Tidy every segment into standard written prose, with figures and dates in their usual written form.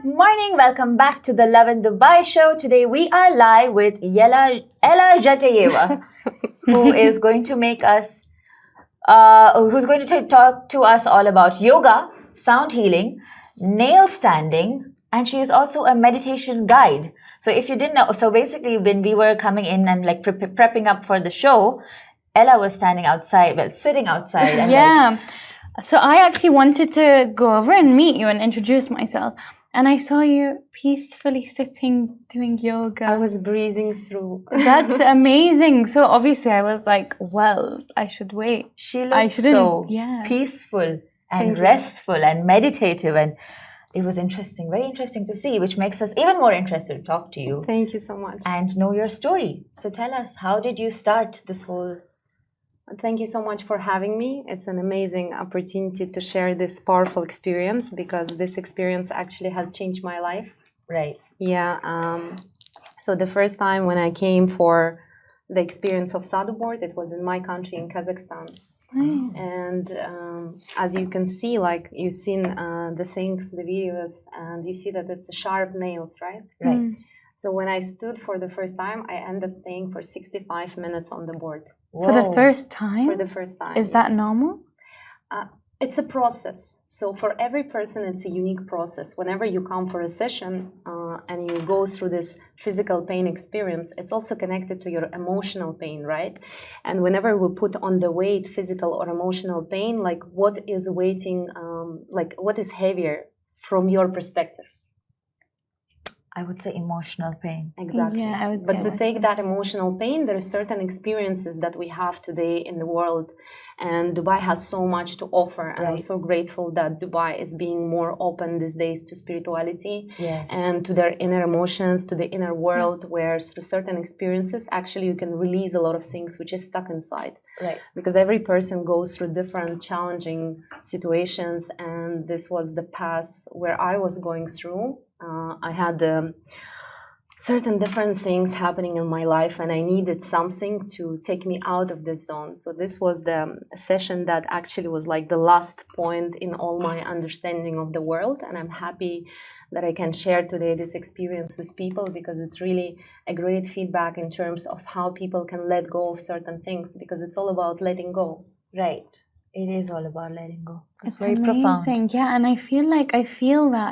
Good morning. Welcome back to the Lovin Dubai show. Today we are live with Ella Zheteyeva, who is going to talk to us all about yoga, sound healing, nail standing, and she is also a meditation guide. So if you didn't know, so basically when we were coming in and like prepping up for the show, Ella was sitting outside and yeah. So I actually wanted to go over and meet you and introduce myself. And I saw you peacefully sitting, doing yoga. I was breathing through. That's amazing. So obviously I was like, well, I should wait. She looked so peaceful and restful and meditative. And it was interesting, very interesting to see, which makes us even more interested to talk to you. Thank you so much. And know your story. So tell us, how did you start this whole... Thank you so much for having me. It's an amazing opportunity to share this powerful experience because this experience actually has changed my life. Right. Yeah. So the first time when I came for the experience of sadhu board, it was in my country, in Kazakhstan. And as you can see, like you've seen the things, the videos, and you see that it's sharp nails, right? Right. So when I stood for the first time, I ended up staying for 65 minutes on the board. Whoa. For the first time? For the first time. Is that normal? It's a process. So for every person, it's a unique process. Whenever you come for a session and you go through this physical pain experience, it's also connected to your emotional pain, right? And whenever we put on the weight, physical or emotional pain, like what is weighting, like what is heavier from your perspective? I would say emotional pain. Exactly. Yeah, I would but say to take that emotional pain, there are certain experiences that we have today in the world. And Dubai has so much to offer. And I'm so grateful that Dubai is being more open these days to spirituality and to their inner emotions, to the inner world, where through certain experiences, actually you can release a lot of things which is stuck inside. Right. Because every person goes through different challenging situations. And this was the path where I was going through. I had certain different things happening in my life and I needed something to take me out of this zone. So this was the session that actually was like the last point in all my understanding of the world. And I'm happy that I can share today this experience with people because it's really a great feedback in terms of how people can let go of certain things because it's all about letting go. Right. It is all about letting go. It's very amazing. Profound. Yeah, and I feel that.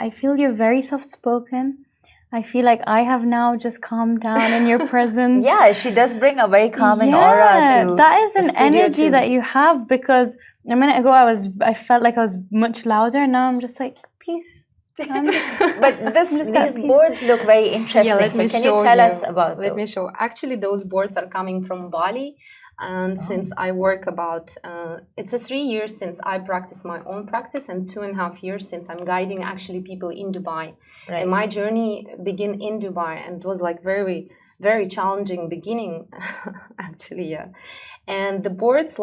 I feel you're very soft-spoken. I feel like I have now just calmed down in your presence. Yeah, she does bring a very calming aura to that is an energy that you have because a minute ago I felt like I was much louder. Now I'm just like, peace. But these boards look very interesting. Yeah, so can you tell us about them? Let me show. Actually, those boards are coming from Bali. And since I work it's 3 years since I practice my own practice and 2.5 years since I'm guiding actually people in Dubai. Right. And my journey began in Dubai and it was like very, very challenging beginning actually, yeah. And the boards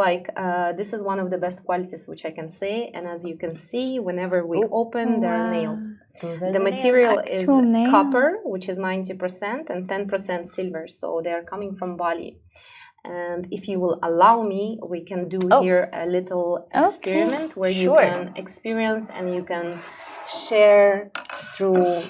this is one of the best qualities which I can say. And as you can see, whenever we open, there are nails. The material is copper, which is 90% and 10% silver. So they are coming from Bali. And if you will allow me, we can do here a little experiment where you can experience and you can share through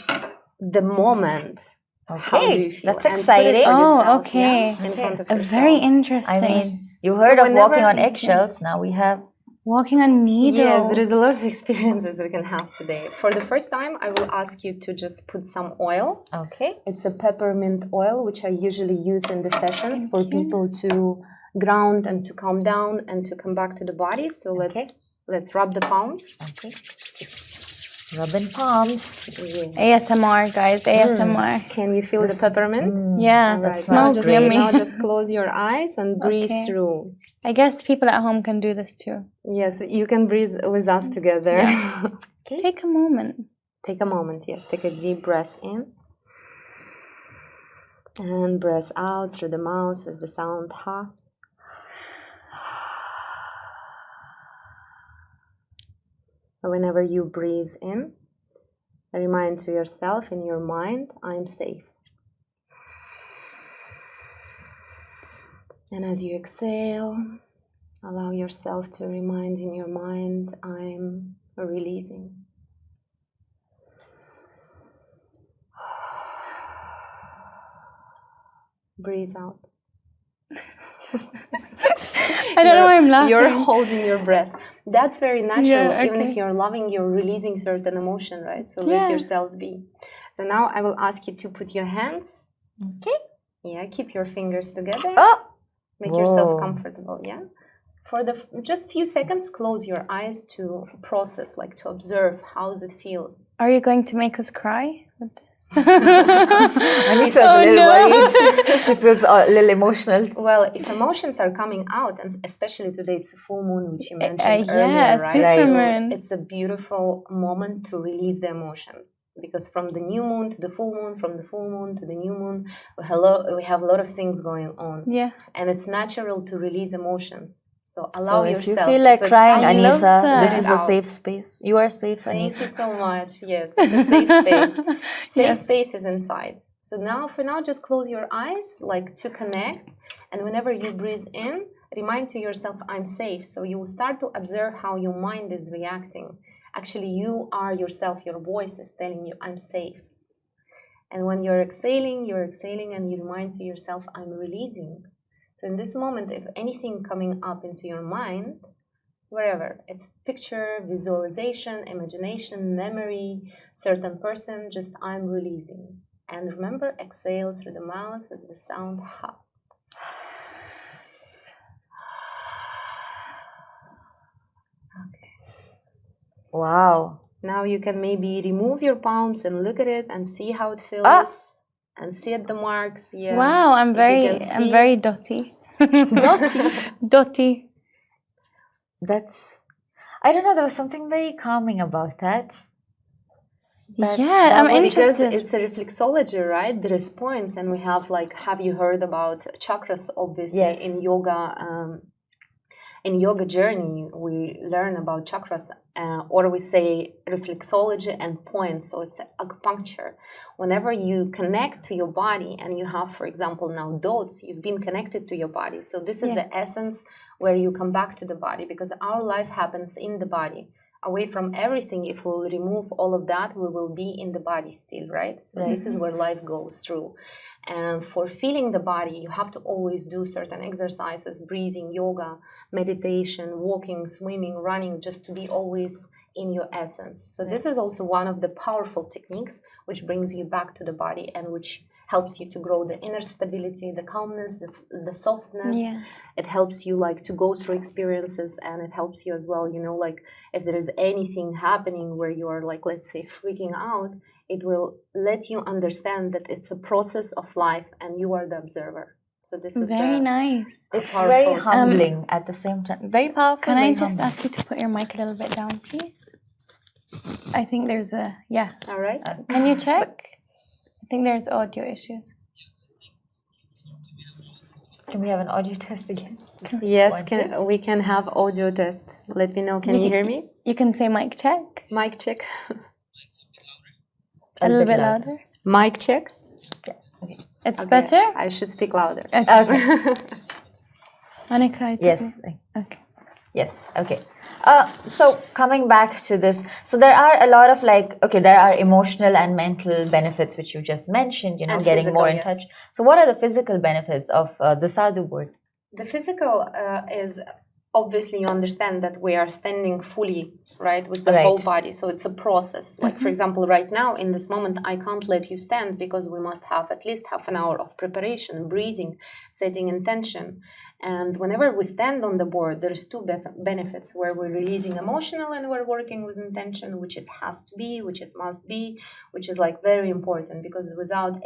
the moment. How do you feel? That's exciting. Okay. In front of yourself. Very interesting. I mean, you heard of walking on eggshells. Now we have walking on needles. Yes, there is a lot of experiences we can have today. For the first time, I will ask you to just put some oil. Okay. It's a peppermint oil, which I usually use in the sessions for people to ground and to calm down and to come back to the body. So let's rub the palms. Okay. Rubbing palms. ASMR, guys. ASMR. Can you feel the peppermint? Yeah, that smells yummy. Now just close your eyes and breathe through. I guess people at home can do this too. Yes, you can breathe with us together. Yeah. Take a moment. Take a moment, yes. Take a deep breath in. And breath out through the mouth with the sound ha. Whenever you breathe in, remind to yourself in your mind, I'm safe. And as you exhale, allow yourself to remind in your mind, I'm releasing. Breathe out. I don't know why I'm laughing. You're holding your breath. That's very natural. Yeah, Even okay. if you're loving, you're releasing certain emotion, right? So Yeah. let yourself be. So now I will ask you to put your hands. Okay. Yeah, keep your fingers together. Oh. Make yourself Whoa. comfortable, yeah? For the just few seconds, close your eyes to process, like to observe how it feels. Are you going to make us cry with this? Anissa's a little worried. She feels a little emotional. Well, if emotions are coming out, and especially today it's a full moon, which you mentioned yeah, earlier, right? supermoon. So it's a beautiful moment to release the emotions, because from the new moon to the full moon, from the full moon to the new moon, we have a lot of things going on. Yeah. And it's natural to release emotions. So So allow if yourself. you feel like if it's crying, coming, Anissa, that. this let is it a out. safe space. You are safe, Thank Anissa. you so much. Yes, it's a safe space. Safe Yes. space is inside. So now, for now, just close your eyes, like to connect. And whenever you breathe in, remind to yourself, I'm safe. So you will start to observe how your mind is reacting. Actually, you are yourself. Your voice is telling you, I'm safe. And when you're exhaling and you remind to yourself, I'm releasing. So in this moment, if anything coming up into your mind, wherever, it's picture, visualization, imagination, memory, certain person, just I'm releasing. And remember, exhale through the mouth with the sound ha. Okay. Wow. Now you can maybe remove your palms and look at it and see how it feels. And see at the marks. Yeah. Wow, I'm very dotty. Dotty. Dotty. I don't know, there was something very calming about that. Yeah, I'm Because interested. it's a reflexology, right? There is points, and we have like, have you heard about chakras? Obviously, Yes. in yoga journey, we learn about chakras, or we say reflexology and points. So it's acupuncture. Whenever you connect to your body, and you have, for example, now dots, you've been connected to your body. So this is the essence where you come back to the body, because our life happens in the body. Away from everything, if we'll remove all of that, we will be in the body still, right? So this is where life goes through. And for feeling the body, you have to always do certain exercises, breathing, yoga, meditation, walking, swimming, running, just to be always in your essence. So this is also one of the powerful techniques which brings you back to the body and which helps you to grow the inner stability, the calmness, the softness. Yeah. It helps you like to go through experiences, and it helps you as well, you know, like if there is anything happening where you are like, let's say, freaking out, it will let you understand that it's a process of life and you are the observer. So this is Very nice. It's very powerful. humbling at the same time. Very powerful. Can I very just humbling. ask you to put your mic a little bit down, please? I think there's All right. Can you check? I think there's audio issues. Can we have an audio test again? Yes, we can have audio test. Let me know. Can you hear me? You can say mic check. Mic check. A little bit louder. Mic check. It's Okay, better? I should speak louder. Okay. Annika, Yes. Okay. Yes. Okay. So coming back to this, so there are a lot of there are emotional and mental benefits which you just mentioned, you know, And getting more in physical, yes. touch. So what are the physical benefits of the sadhu board? The physical is obviously, you understand that we are standing fully, right, with the whole body. So it's a process. Like, for example, right now, in this moment, I can't let you stand because we must have at least half an hour of preparation, breathing, setting intention. And whenever we stand on the board, there's two benefits where we're releasing emotional and we're working with intention, which is has to be, which is must be, which is like very important, because without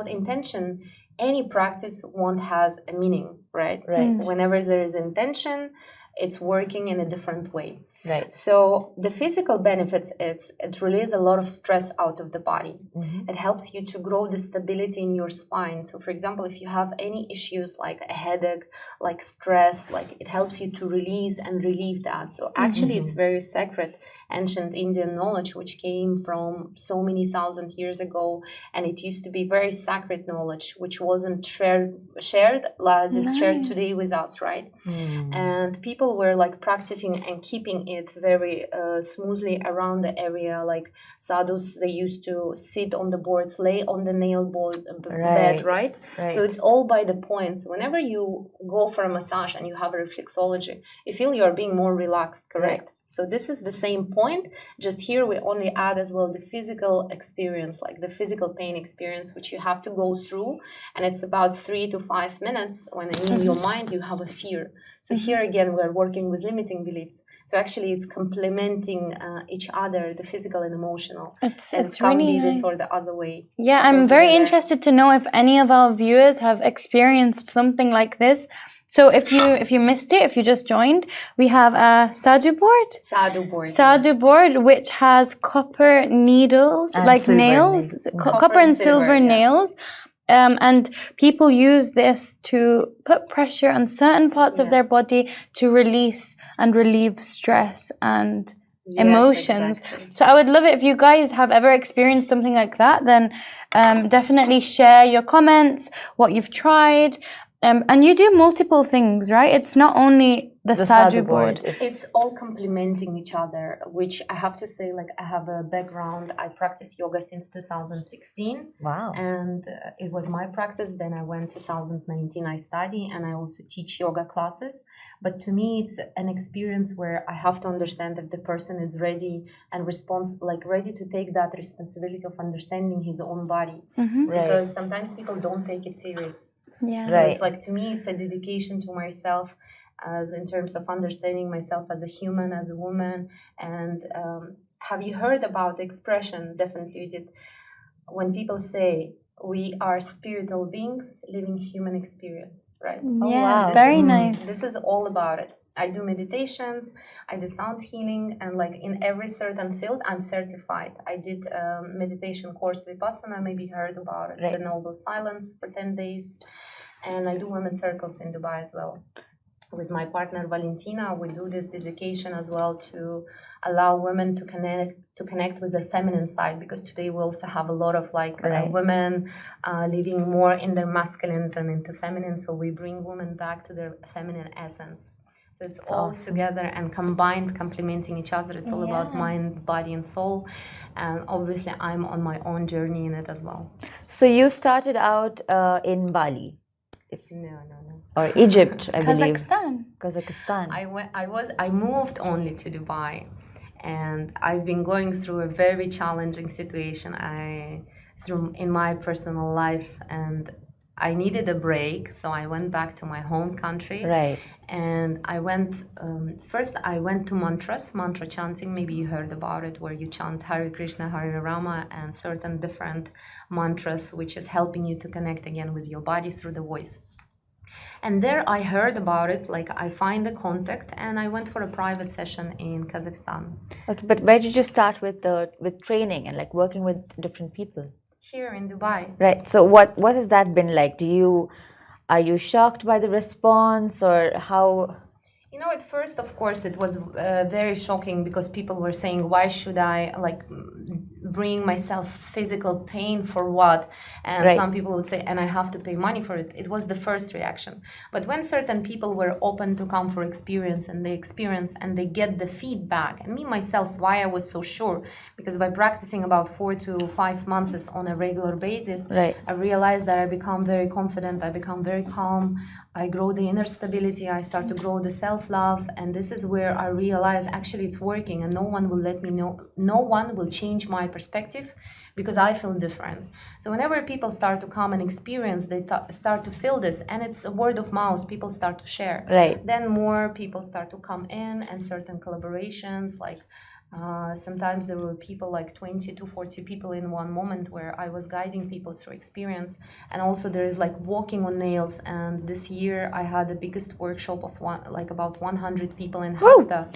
intention, any practice won't has a meaning, right? Right. Whenever there is intention, it's working in a different way. Right. So the physical benefits, it releases a lot of stress out of the body. It helps you to grow the stability in your spine. So for example, if you have any issues like a headache, like stress, like it helps you to release and relieve that. So actually it's very sacred, ancient Indian knowledge, which came from so many thousand years ago. And it used to be very sacred knowledge, which wasn't shared as it's shared today with us, right? And people were like practicing and keeping it very smoothly around the area. Like sadhus, they used to sit on the boards, lay on the nail board bed, right? So it's all by the points. Whenever you go for a massage and you have a reflexology, you feel you are being more relaxed, correct? Right. So this is the same point, just here we only add as well the physical experience, like the physical pain experience, which you have to go through. And it's about 3 to 5 minutes when in your mind you have a fear. So here again, we're working with limiting beliefs. So actually it's complementing each other, the physical and emotional. It's can't really be nice. This or the other way. Yeah, I'm very interested to know if any of our viewers have experienced something like this. So if you missed it, if you just joined, we have a sadhu board. Sadhu board, which has copper needles, and like nails, copper and silver nails. And people use this to put pressure on certain parts of their body to release and relieve stress and emotions. Exactly. So I would love it if you guys have ever experienced something like that, then definitely share your comments, what you've tried. And you do multiple things, right? It's not only the sadhu board. It's all complementing each other, which I have to say, like I have a background. I practice yoga since 2016. Wow. And it was my practice. Then I went 2019, I study and I also teach yoga classes. But to me, it's an experience where I have to understand that the person is ready and ready to take that responsibility of understanding his own body. Mm-hmm. Because sometimes people don't take it serious. Yeah. So it's like, to me, it's a dedication to myself as in terms of understanding myself as a human, as a woman. And have you heard about the expression, definitely you did, when people say, we are spiritual beings living human experience, right? Yeah, very nice. This is all about it. I do meditations, I do sound healing, and like in every certain field, I'm certified. I did a meditation course, Vipassana, maybe you heard about it, the Noble Silence for 10 days. And I do women's circles in Dubai as well. With my partner Valentina, we do this dedication as well to allow women to connect with their feminine side, because today we also have a lot of women living more in their masculines and into feminine. So we bring women back to their feminine essence. So it's all awesome. Together and combined, complementing each other. It's all about mind, body, and soul. And obviously, I'm on my own journey in it as well. So you started out in Bali. No. Or Egypt, I believe. Kazakhstan. I moved only to Dubai, and I've been going through a very challenging situation in my personal life, and I needed a break, so I went back to my home country. Right. And I went, first I went to mantra chanting, maybe you heard about it, where you chant Hare Krishna, Hare Rama, and certain different mantras, which is helping you to connect again with your body through the voice. And there I heard about it, like I find the contact, and I went for a private session in Kazakhstan. Okay, but where did you start with training and like working with different people? Here in Dubai. Right. So what has that been like? Are you shocked by the response, or how? You know, at first, of course, it was very shocking, because people were saying, why should I bring myself physical pain for what? And some people would say, and I have to pay money for it. It was the first reaction. But when certain people were open to come for experience, and they get the feedback, and me myself, why I was so sure, because by practicing about 4 to 5 months on a regular basis, I realized that I become very confident, I become very calm, I grow the inner stability, I start to grow the self-love, and this is where I realize actually it's working, and no one will let me know, no one will change my perspective, because I feel different. So whenever people start to come and experience, they start to feel this, and it's a word of mouth, people start to share. Then more people start to come in, and certain collaborations, like sometimes there were people like 20 to 40 people in one moment, where I was guiding people through experience. And also there is like walking on nails, and this year I had the biggest workshop of about 100 people in Hatta.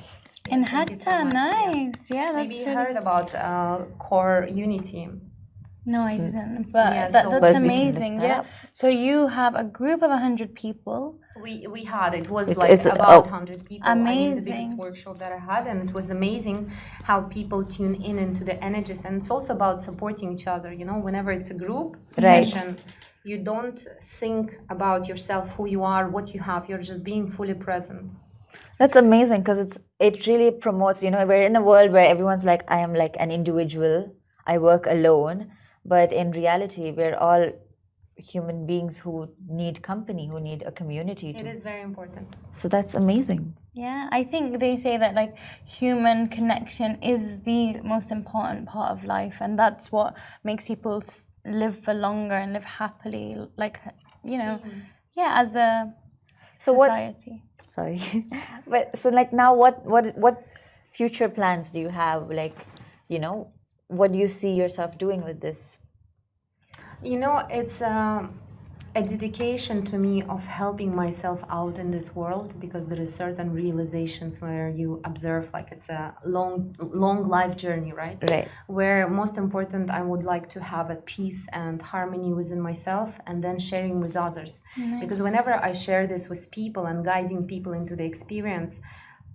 In Hatta, nice. Yeah, that's maybe you heard about core unity. No, I didn't. But that's amazing. Yeah. So you have a group of 100 people. We had, it was about 100 people. Amazing. I mean, the biggest workshop that I had, and it was amazing how people tune in into the energies. And it's also about supporting each other. You know, whenever it's a group session, you don't think about yourself, who you are, what you have. You're just being fully present. That's amazing because it really promotes, we're in a world where everyone's like, I am like an individual, I work alone, but in reality, we're all human beings who need company, who need a community. It is very important. So that's amazing. Yeah, I think they say that like human connection is the most important part of life, and that's what makes people live for longer and live happily, like, yeah, as a society. Sorry. But so like now what future plans do you have? Like, what do you see yourself doing with this? It's a dedication to me of helping myself out in this world, because there is certain realizations where you observe like it's a long life journey, right? Right. Where most important, I would like to have a peace and harmony within myself, and then sharing with others. Because whenever I share this with people and guiding people into the experience,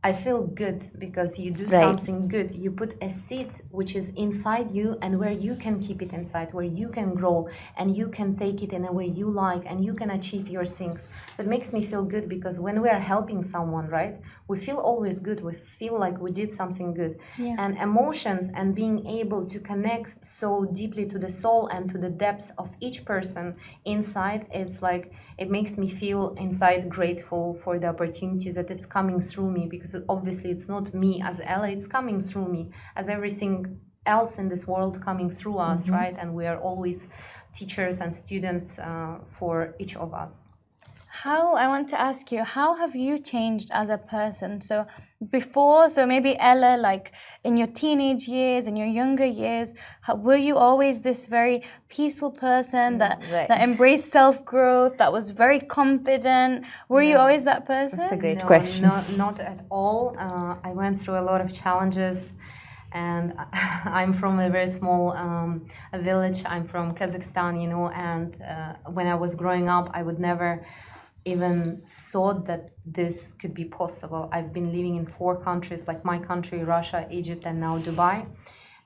I feel good, because you do something good. You put a seed which is inside you, and where you can keep it inside, where you can grow and you can take it in a way you like, and you can achieve your things. It makes me feel good, because when we are helping someone, right, we feel always good. We feel like we did something good. Yeah. And emotions and being able to connect so deeply to the soul and to the depths of each person inside, it's like, it makes me feel inside grateful for the opportunities that it's coming through me, because obviously it's not me as Ella, it's coming through me as everything else in this world coming through us, right? And we are always teachers and students for each of us. I want to ask you, how have you changed as a person? So maybe Ella, like in your teenage years, in your younger years, were you always this very peaceful person that embraced self-growth, that was very confident? Were you always that person? That's a great question. Not at all. I went through a lot of challenges. And I'm from a very small village. I'm from Kazakhstan, and when I was growing up, I would never even thought that this could be possible. I've been living in 4 countries, like my country, Russia, Egypt, and now Dubai.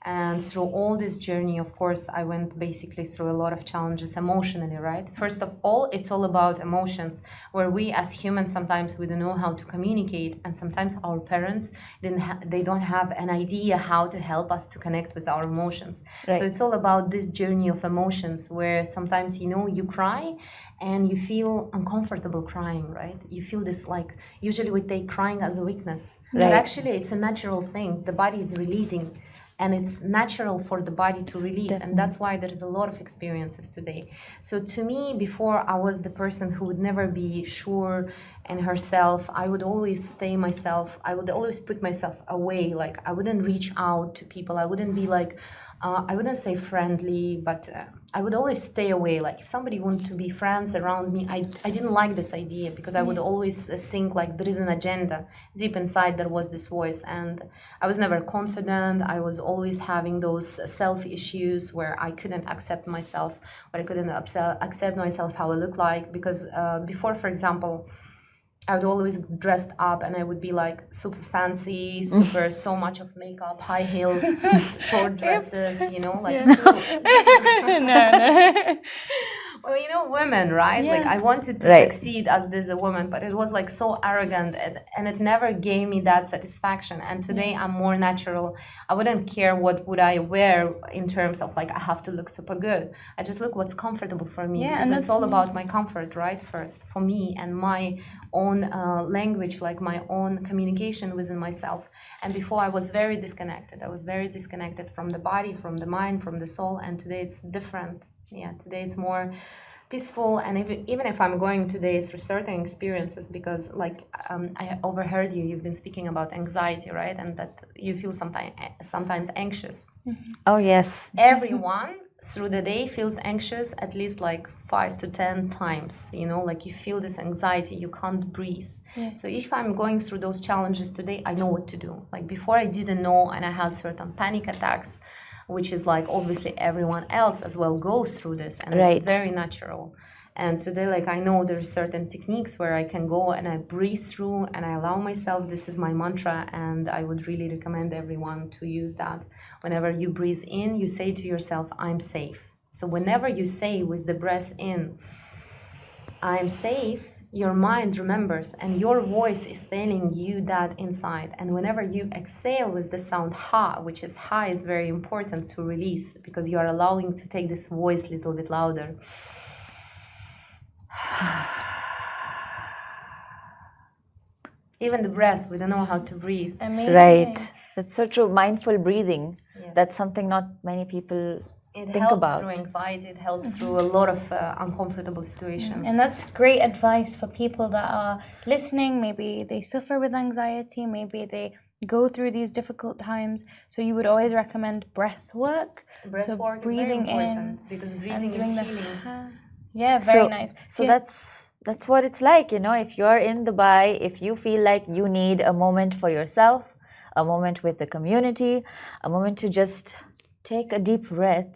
And through all this journey, of course, I went basically through a lot of challenges emotionally, right? First of all, it's all about emotions, where we as humans, sometimes we don't know how to communicate, and sometimes our parents, they don't have an idea how to help us to connect with our emotions. Right. So it's all about this journey of emotions, where sometimes, you cry, and you feel uncomfortable crying, right? You feel this, like, usually we take crying as a weakness, but actually it's a natural thing. The body is releasing, and it's natural for the body to release. Definitely. And that's why there is a lot of experiences today. So to me, before, I was the person who would never be sure in herself. I would always stay myself. I would always put myself away. Like, I wouldn't reach out to people. I wouldn't be like, I wouldn't say friendly, but I would always stay away. Like, if somebody wanted to be friends around me, I didn't like this idea, because I would always think like there is an agenda. Deep inside there was this voice, and I was never confident. I was always having those self issues where I couldn't accept myself, or I couldn't accept myself how I look like, because before, for example, I would always dress up, and I would be like super fancy, so much of makeup, high heels, short dresses, like. No. Well, women, right? Yeah. Like, I wanted to succeed as this a woman, but it was like so arrogant, and it never gave me that satisfaction. And today I'm more natural. I wouldn't care what would I wear in terms of like, I have to look super good. I just look what's comfortable for me, because it's all about my comfort, right? First, for me, and my own language, like my own communication within myself. And before, I was very disconnected. I was very disconnected from the body, from the mind, from the soul. And today it's different. Yeah, today it's more peaceful. And even if I'm going today through certain experiences, because like I overheard you've been speaking about anxiety, right? And that you feel sometimes anxious. Mm-hmm. Oh, yes. Everyone through the day feels anxious at least like 5 to 10 times, like you feel this anxiety, you can't breathe. Yeah. So if I'm going through those challenges today, I know what to do. Like, before, I didn't know, and I had certain panic attacks, which is like, obviously everyone else as well goes through this, and it's very natural. And today, like, I know there's certain techniques where I can go and I breathe through, and I allow myself, this is my mantra, and I would really recommend everyone to use that. Whenever you breathe in, you say to yourself, I'm safe. So whenever you say with the breath in, I'm safe, your mind remembers, and your voice is telling you that inside. And whenever you exhale with the sound ha, which is ha is very important to release, because you are allowing to take this voice a little bit louder. Even the breath, we don't know how to breathe. Amazing. Right. That's so true. Mindful breathing. Yes. That's something not many people It think helps about. through anxiety, it helps through a lot of uncomfortable situations. And that's great advice for people that are listening. Maybe they suffer with anxiety, maybe they go through these difficult times. So you would always recommend breath work. Breath so work breathing is very important in because and breathing is doing the healing. yeah, very nice. So Yeah. that's what it's like, you know, if you're in Dubai, if you feel like you need a moment for yourself, a moment with the community, a moment to just take a deep breath,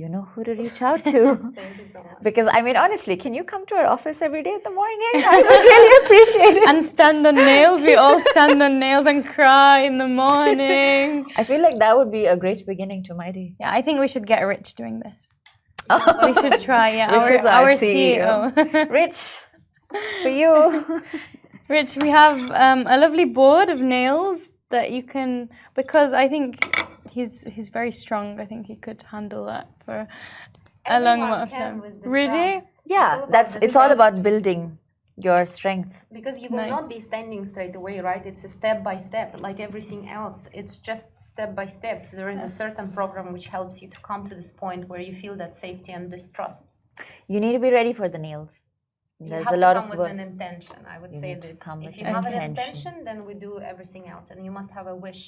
you know who to reach out to. Thank you so much. Because I mean, honestly, can you come to our office every day in the morning? I would really appreciate it. And stand on nails. We all stand on nails and cry in the morning. I feel like that would be a great beginning to my day. Yeah, I think we should get rich doing this. We should try, yeah. Rich is our CEO. Rich, for you. Rich, we have a lovely board of nails that you can, because I think he's very strong. I think he could handle that for a long amount of time. Really? Yeah, it's all about building your strength. Because you will not be standing straight away, right? It's a step by step, like everything else. It's just step by step. So there is a certain program which helps you to come to this point where you feel that safety and distrust. You need to be ready for the nails. There's a lot of with work. an intention. I would say this. If you an have an intention. intention, then we do everything else, and you must have a wish.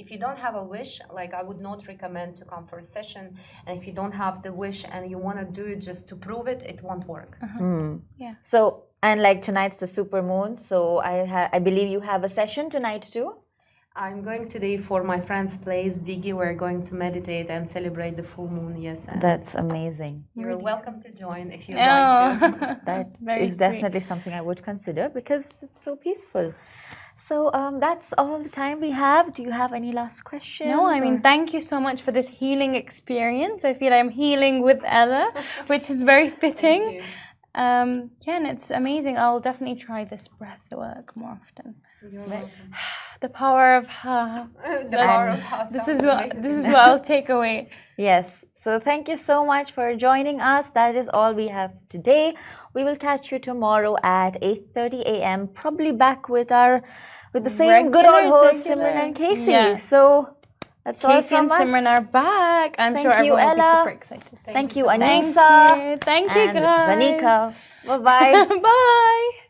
If you don't have a wish, like I would not recommend to come for a session. And if you don't have the wish and you want to do it just to prove it, it won't work. Yeah. So, and like tonight's the super moon, so I believe you have a session tonight too? I'm going today for my friend's place, Digi. We're going to meditate and celebrate the full moon. Yes. And That's amazing. you're welcome to join if you'd like to. That Very is definitely something I would consider because it's so peaceful. So that's all the time we have. Do you have any last questions? No, I mean, thank you so much for this healing experience. I feel I'm healing with Ella, which is very fitting. Thank you. Yeah, and it's amazing. I'll definitely try this breath work more often. You're welcome. The power of ha. The power of how This sounds is amazing. what I'll take away. Yes. So thank you so much for joining us. That is all we have today. We will catch you tomorrow at 8:30 a.m. Probably back with the same good old hosts, Simran and Casey. Yeah. So that's all Casey and from us. Simran are back. I'm Thank sure you, everyone will be Ella. super excited. Thank you, so much. Anisa. Thank you and guys. Zanika. Bye-bye. Bye.